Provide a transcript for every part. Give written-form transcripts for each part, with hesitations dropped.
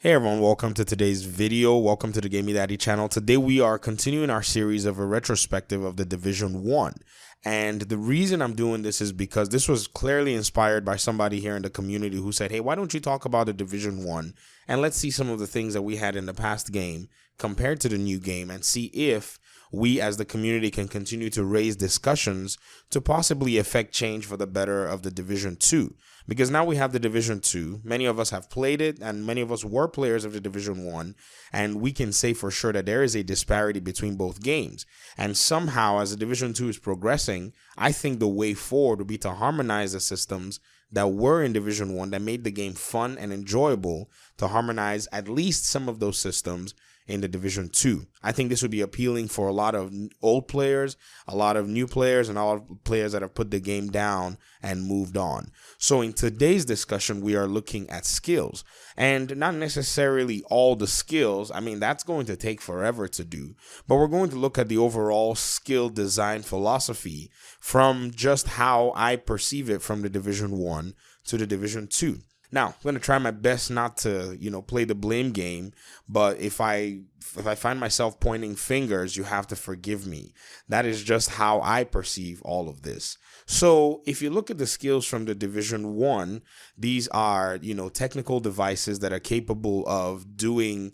Hey everyone, welcome to today's video. Welcome to the Gaming Daddy channel. Today we are continuing our series of a retrospective of the Division 1. And the reason I'm doing this is because this was clearly inspired by somebody here in the community who said, hey, why don't you talk about the Division 1 and let's see some of the things that we had in the past game compared to the new game and see if we as the community can continue to raise discussions to possibly affect change for the better of the Division 2. Because now we have the Division 2. Many of us have played it and many of us were players of the Division 1. And we can say for sure that there is a disparity between both games. And somehow as the Division 2 is progressing, I think the way forward would be to harmonize the systems that were in Division 1 that made the game fun and enjoyable, to harmonize at least some of those systems in the Division 2. I think this would be appealing for a lot of old players, a lot of new players, and a lot of players that have put the game down and moved on. So in today's discussion, we are looking at skills, and not necessarily all the skills. I mean, that's going to take forever to do, but we're going to look at the overall skill design philosophy from just how I perceive it from the Division 1 to the Division 2. Now, I'm going to try my best not to, play the blame game, but if I find myself pointing fingers, you have to forgive me. That is just how I perceive all of this. So if you look at the skills from the Division 1, these are, technical devices that are capable of doing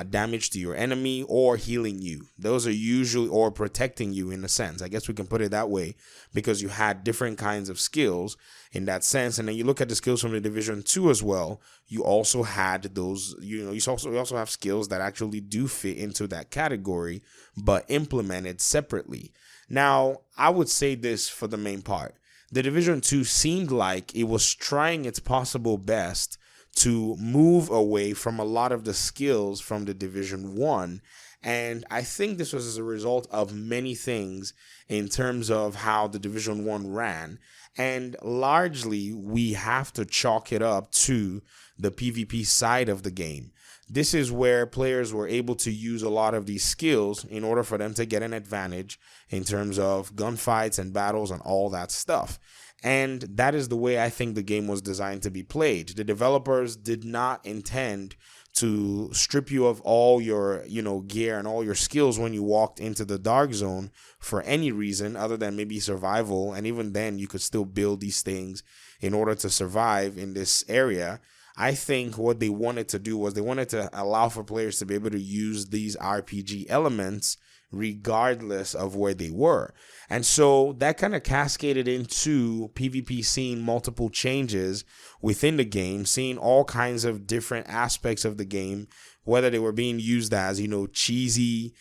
damage to your enemy or healing you. Those are usually, or protecting you in a sense. I guess we can put it that way because you had different kinds of skills in that sense. And then you look at the skills from the Division 2 as well. You also had those, you also have skills that actually do fit into that category, but implemented separately. Now, I would say this for the main part. The Division 2 seemed like it was trying its possible best to move away from a lot of the skills from the Division 1. And I think this was as a result of many things in terms of how the Division 1 ran. And largely, we have to chalk it up to the PvP side of the game. This is where players were able to use a lot of these skills in order for them to get an advantage in terms of gunfights and battles and all that stuff. And that is the way I think the game was designed to be played. The developers did not intend to strip you of all your, gear and all your skills when you walked into the dark zone for any reason other than maybe survival. And even then, you could still build these things in order to survive in this area. I think what they wanted to do was they wanted to allow for players to be able to use these RPG elements regardless of where they were. And so that kind of cascaded into PvP seeing multiple changes within the game, seeing all kinds of different aspects of the game, whether they were being used as, cheesy,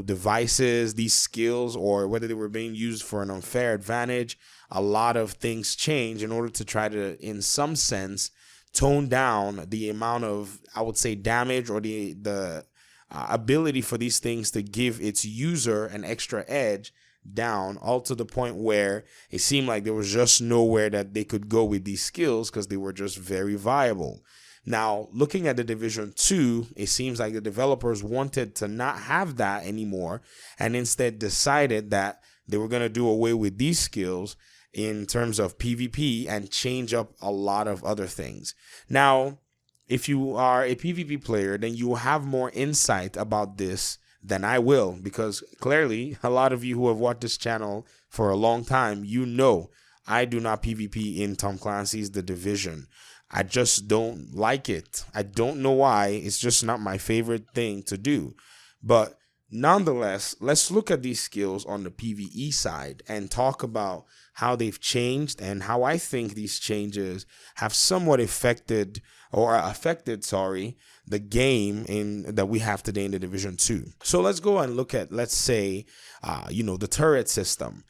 devices, these skills, or whether they were being used for an unfair advantage. A lot of things change in order to try to, in some sense, tone down the amount of, I would say, damage or the ability for these things to give its user an extra edge down, all to the point where it seemed like there was just nowhere that they could go with these skills because they were just very viable. Now, looking at the Division 2, it seems like the developers wanted to not have that anymore and instead decided that they were going to do away with these skills in terms of PvP and change up a lot of other things. Now, if you are a PvP player, then you will have more insight about this than I will, because clearly a lot of you who have watched this channel for a long time, I do not PvP in Tom Clancy's The Division. I just don't like it. I don't know why. It's just not my favorite thing to do. But nonetheless, let's look at these skills on the PvE side and talk about how they've changed and how I think these changes have somewhat affected the game that we have today in the Division 2. So let's go and look at, let's say, the turret system.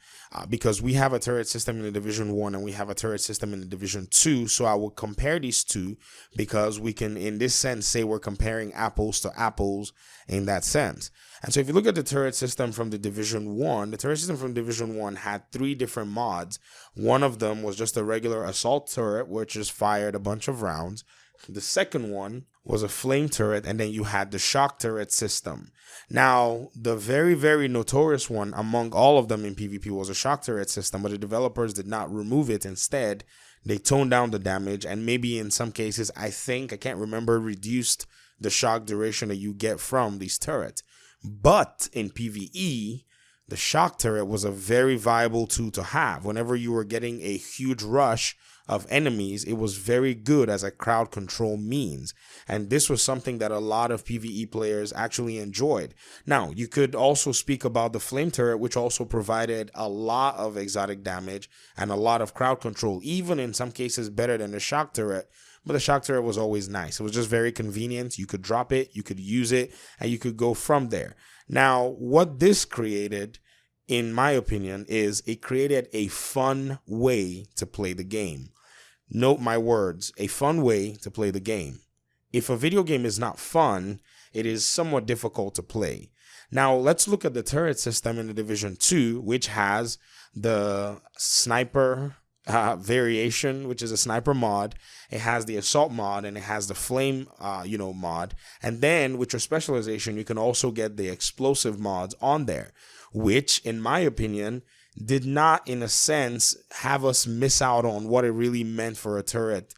Because we have a turret system in the Division 1 and we have a turret system in the Division 2. So I will compare these two because we can, in this sense, say we're comparing apples to apples in that sense. And so if you look at the turret system from the Division 1, the turret system from Division 1 had 3 different mods. One of them was just a regular assault turret, which just fired a bunch of rounds. The second one was a flame turret, and then you had the shock turret system. Now, the very, very notorious one among all of them in PvP was a shock turret system, but the developers did not remove it. Instead, they toned down the damage, and maybe in some cases, I can't remember, reduced the shock duration that you get from these turrets. But in PvE, the shock turret was a very viable tool to have. Whenever you were getting a huge rush of enemies, it was very good as a crowd control means. And this was something that a lot of PvE players actually enjoyed. Now, you could also speak about the flame turret, which also provided a lot of exotic damage and a lot of crowd control, even in some cases better than the shock turret. But the shock turret was always nice. It was just very convenient. You could drop it, you could use it, and you could go from there. Now, what this created, in my opinion, is it created a fun way to play the game. Note my words, a fun way to play the game. If a video game is not fun, it is somewhat difficult to play. Now, let's look at the turret system in the Division 2, which has the sniper variation, which is a sniper mod. It has the assault mod, and it has the flame mod. And then with your specialization, you can also get the explosive mods on there, which in my opinion did not, in a sense, have us miss out on what it really meant for a turret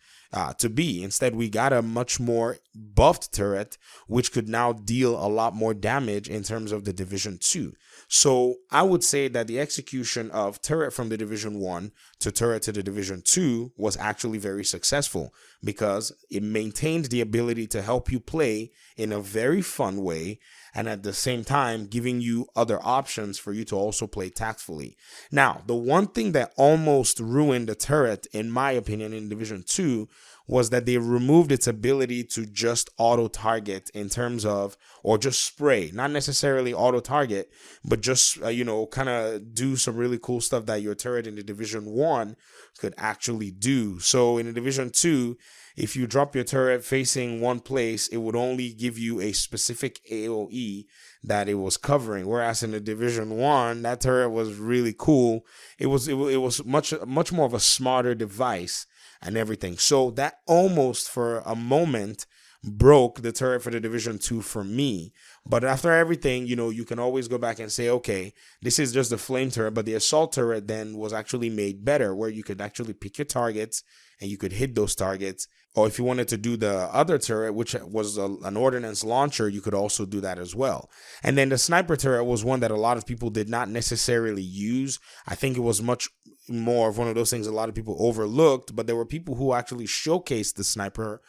to be. Instead, we got a much more buffed turret, which could now deal a lot more damage in terms of the Division 2. So I would say that the execution of turret from the Division 1 to turret to the Division 2 was actually very successful, because it maintained the ability to help you play in a very fun way, and at the same time giving you other options for you to also play tactfully. Now, the one thing that almost ruined the turret, in my opinion, in Division 2 was that they removed its ability to just auto target in terms of, or just spray, not necessarily auto target, but just, kind of do some really cool stuff that your turret in the Division 1 could actually do. So in the Division 2, if you drop your turret facing one place, it would only give you a specific AoE that it was covering. Whereas in the Division 1, that turret was really cool. It was much more of a smarter device and everything. So that almost for a moment broke the turret for the Division 2 for me. But after everything, you can always go back and say, okay, this is just the flame turret, but the assault turret then was actually made better, where you could actually pick your targets and you could hit those targets. Or if you wanted to do the other turret, which was an ordnance launcher, you could also do that as well. And then the sniper turret was one that a lot of people did not necessarily use. I think it was much more of one of those things a lot of people overlooked, but there were people who actually showcased the sniper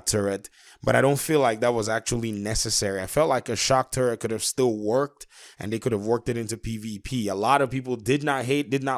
turret, but I don't feel like that was actually necessary. I felt like a shock turret could have still worked, and they could have worked it into PvP. A lot of people did not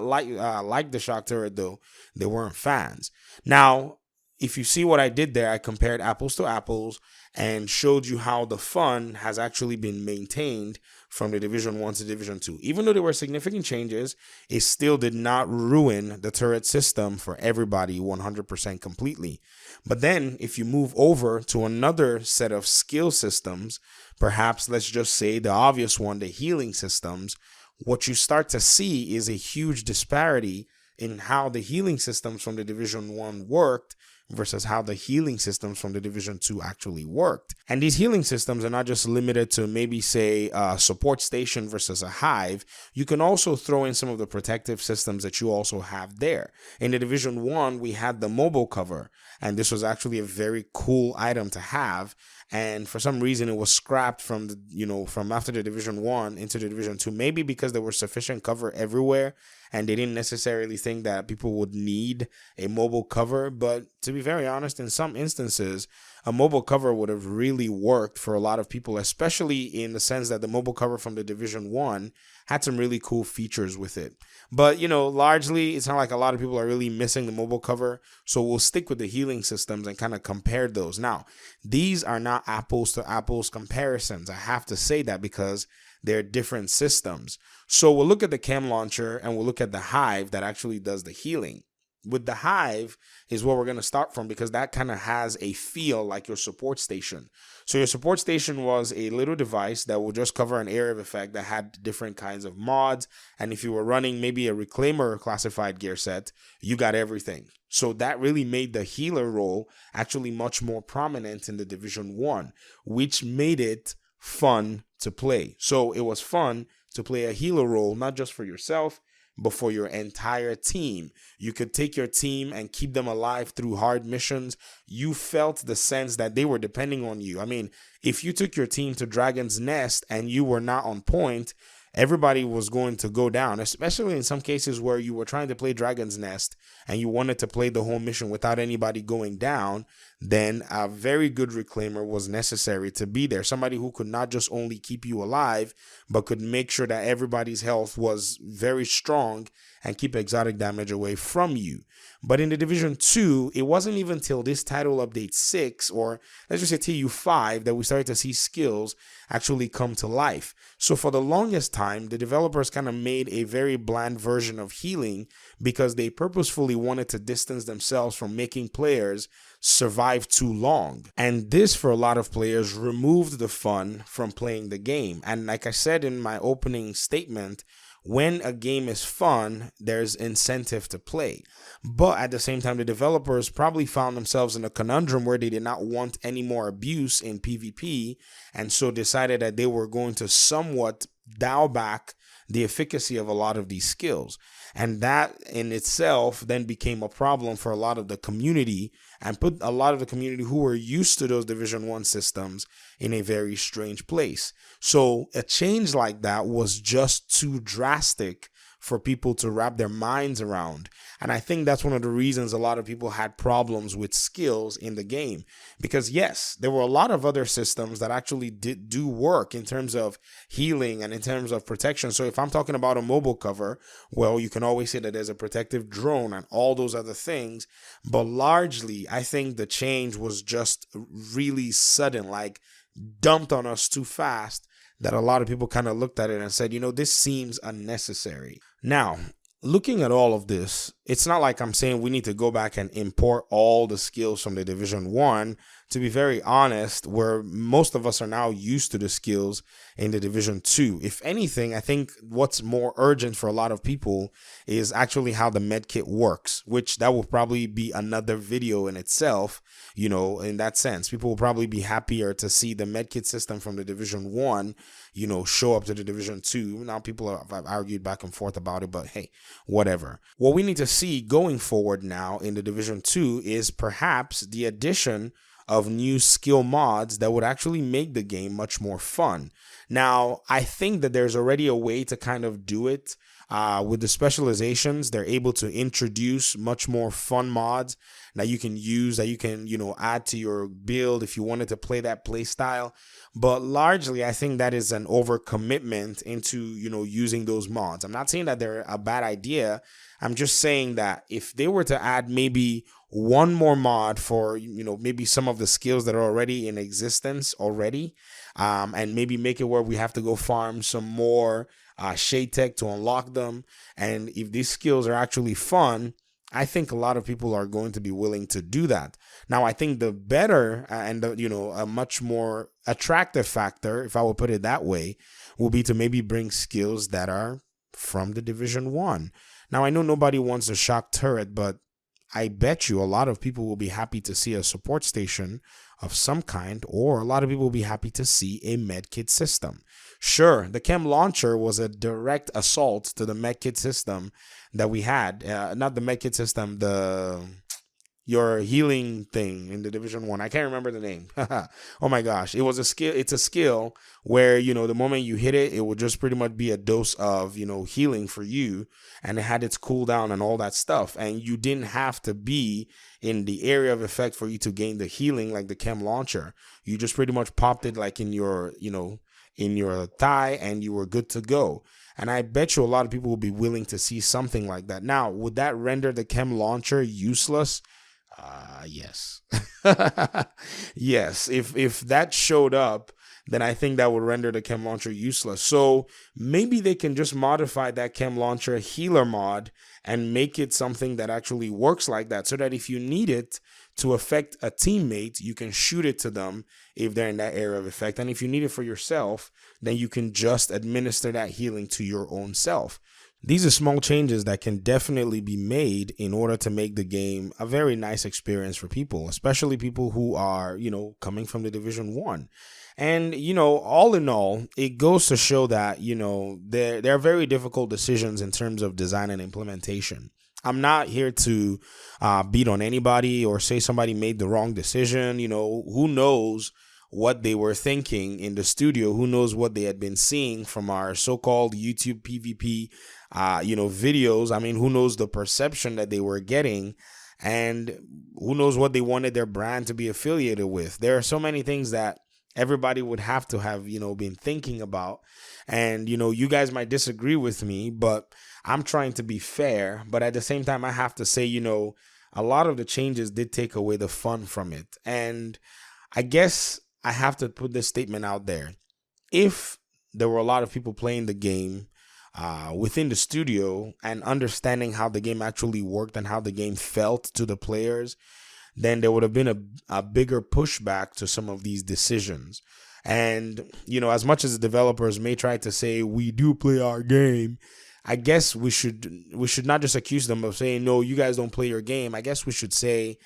like the shock turret, though. They weren't fans. Now, if you see what I did there, I compared apples to apples and showed you how the fun has actually been maintained from the Division 1 to Division 2. Even though there were significant changes, it still did not ruin the turret system for everybody 100% completely. But then if you move over to another set of skill systems, perhaps let's just say the obvious one, the healing systems, what you start to see is a huge disparity in how the healing systems from the Division 1 worked versus how the healing systems from the Division 2 actually worked. And these healing systems are not just limited to maybe say a support station versus a hive. You can also throw in some of the protective systems that you also have there. In the Division 1, we had the mobile cover, and this was actually a very cool item to have. And for some reason, it was scrapped from from after the Division 1 into the Division 2, maybe because there was sufficient cover everywhere and they didn't necessarily think that people would need a mobile cover. But to be very honest, in some instances, a mobile cover would have really worked for a lot of people, especially in the sense that the mobile cover from the Division 1 had some really cool features with it. But, largely, it's not like a lot of people are really missing the mobile cover. So we'll stick with the healing systems and kind of compare those. Now, these are not apples to apples comparisons. I have to say that because they're different systems. So we'll look at the chem launcher and we'll look at the hive that actually does the healing. with the Hive is where we're going to start from, because that kind of has a feel like your support station. So your support station was a little device that will just cover an area of effect that had different kinds of mods. And if you were running maybe a Reclaimer classified gear set, you got everything. So that really made the healer role actually much more prominent in the Division 1, which made it fun to play. So it was fun to play a healer role, not just for yourself, but for your entire team. You could take your team and keep them alive through hard missions. You felt the sense that they were depending on you. I mean, if you took your team to Dragon's Nest and you were not on point, everybody was going to go down, especially in some cases where you were trying to play Dragon's Nest and you wanted to play the whole mission without anybody going down. Then a very good Reclaimer was necessary to be there. Somebody who could not just only keep you alive, but could make sure that everybody's health was very strong and keep exotic damage away from you. But in the Division 2, it wasn't even till this title update 6, or let's just say TU5, that we started to see skills actually come to life. So for the longest time, the developers kind of made a very bland version of healing because they purposefully wanted to distance themselves from making players survive too long. And this, for a lot of players, removed the fun from playing the game. And like I said in my opening statement, when a game is fun, there's incentive to play. But at the same time, the developers probably found themselves in a conundrum where they did not want any more abuse in PvP, and so decided that they were going to somewhat dial back the efficacy of a lot of these skills. And that in itself then became a problem for a lot of the community, and put a lot of the community who were used to those Division 1 systems in a very strange place. So a change like that was just too drastic for people to wrap their minds around. And I think that's one of the reasons a lot of people had problems with skills in the game. Because yes, there were a lot of other systems that actually do work in terms of healing and in terms of protection. So if I'm talking about a mobile cover, well, you can always say that there's a protective drone and all those other things. But largely, I think the change was just really sudden, like dumped on us too fast, that a lot of people kind of looked at it and said, this seems unnecessary. Now, looking at all of this, it's not like I'm saying we need to go back and import all the skills from the Division 1. To be very honest, where most of us are now used to the skills in the Division 2. If anything, I think what's more urgent for a lot of people is actually how the medkit works, which that will probably be another video in itself. In that sense, people will probably be happier to see the medkit system from the Division 1, show up to the Division 2. Now people have argued back and forth about it, but hey, whatever. What we need to see going forward now in the Division 2 is perhaps the addition of new skill mods that would actually make the game much more fun. Now, I think that there's already a way to kind of do it. With the specializations, they're able to introduce much more fun mods that you can use, that you can, add to your build if you wanted to play that play style. But largely, I think that is an overcommitment into, using those mods. I'm not saying that they're a bad idea. I'm just saying that if they were to add maybe one more mod for, maybe some of the skills that are already in existence already, and maybe make it where we have to go farm some more shade tech to unlock them. And if these skills are actually fun, I think a lot of people are going to be willing to do that. Now, I think the better and a much more attractive factor, if I would put it that way, will be to maybe bring skills that are from the Division 1. Now, I know nobody wants a shock turret, but I bet you a lot of people will be happy to see a support station of some kind, or a lot of people will be happy to see a medkit system. Sure, the chem launcher was a direct assault to the medkit system that we had. Not the medkit system, your healing thing in the Division 1. I can't remember the name. Oh my gosh. It was a skill. It's a skill where, the moment you hit it, it would just pretty much be a dose of, healing for you. And it had its cooldown and all that stuff. And you didn't have to be in the area of effect for you to gain the healing like the chem launcher. You just pretty much popped it like in your, in your thigh, and you were good to go. And I bet you a lot of people will be willing to see something like that. Now, would that render the chem launcher useless? Yes. Yes. If that showed up, then I think that would render the chem launcher useless. So maybe they can just modify that chem launcher healer mod and make it something that actually works like that, so that if you need it to affect a teammate, you can shoot it to them if they're in that area of effect. And if you need it for yourself, then you can just administer that healing to your own self. These are small changes that can definitely be made in order to make the game a very nice experience for people, especially people who are, coming from the Division 1. And, all in all, it goes to show that, there are very difficult decisions in terms of design and implementation. I'm not here to beat on anybody or say somebody made the wrong decision. Who knows what they were thinking in the studio? Who knows what they had been seeing from our so-called YouTube PvP, videos? I mean, who knows the perception that they were getting, and who knows what they wanted their brand to be affiliated with? There are so many things that everybody would have to have, been thinking about. And, you guys might disagree with me, but I'm trying to be fair. But at the same time, I have to say, a lot of the changes did take away the fun from it. And I guess I have to put this statement out there. If there were a lot of people playing the game within the studio and understanding how the game actually worked and how the game felt to the players, then there would have been a bigger pushback to some of these decisions. And, as much as the developers may try to say, we do play our game, I guess we should not just accuse them of saying, no, you guys don't play your game. I guess we should say,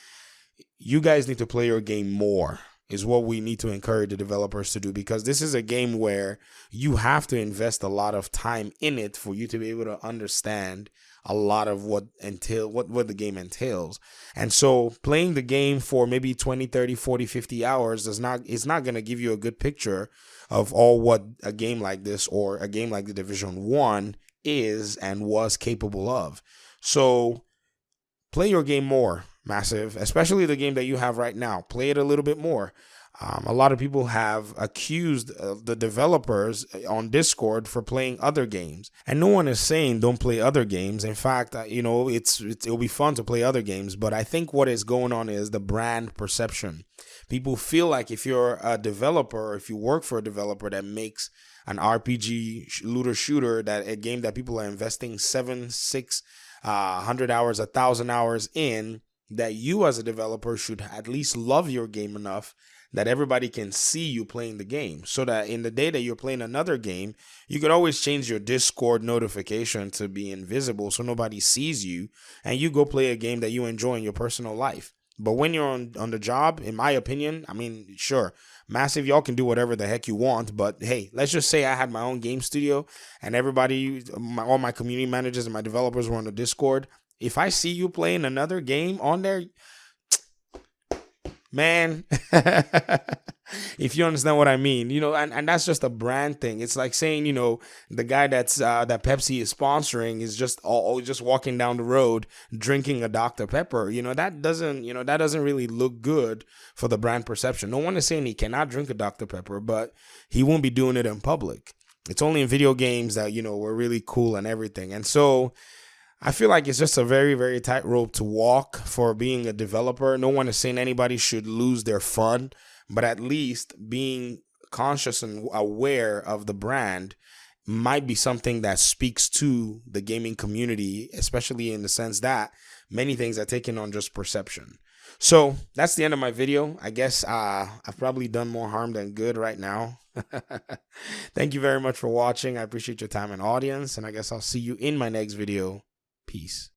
you guys need to play your game more, is what we need to encourage the developers to do, because this is a game where you have to invest a lot of time in it for you to be able to understand a lot of what the game entails. And so playing the game for maybe 20, 30, 40, 50 hours is not going to give you a good picture of all what a game like this or a game like the Division 1 is and was capable of. So play your game more, Massive, especially the game that you have right now. Play it a little bit more. A lot of people have accused the developers on Discord for playing other games, and no one is saying don't play other games. In fact, it'll be fun to play other games, but I think what is going on is the brand perception. People feel like if you're a developer, if you work for a developer that makes an RPG looter shooter, that a game that people are investing 7, 6, 100 hours, 1,000 hours in, that you as a developer should at least love your game enough that everybody can see you playing the game, so that in the day that you're playing another game, you could always change your Discord notification to be invisible so nobody sees you, and you go play a game that you enjoy in your personal life. But when you're on the job, in my opinion, I mean, sure, Massive, y'all can do whatever the heck you want, but hey, let's just say I had my own game studio and everybody, all my community managers and my developers were on the Discord. If I see you playing another game on there, man, if you understand what I mean, and that's just a brand thing. It's like saying, the guy that Pepsi is sponsoring is just walking down the road drinking a Dr. Pepper. That doesn't really look good for the brand perception. No one is saying he cannot drink a Dr. Pepper, but he won't be doing it in public. It's only in video games that, we're really cool and everything. And so I feel like it's just a very, very tight rope to walk for being a developer. No one is saying anybody should lose their fun, but at least being conscious and aware of the brand might be something that speaks to the gaming community, especially in the sense that many things are taken on just perception. So that's the end of my video. I guess I've probably done more harm than good right now. Thank you very much for watching. I appreciate your time and audience, and I guess I'll see you in my next video. Peace.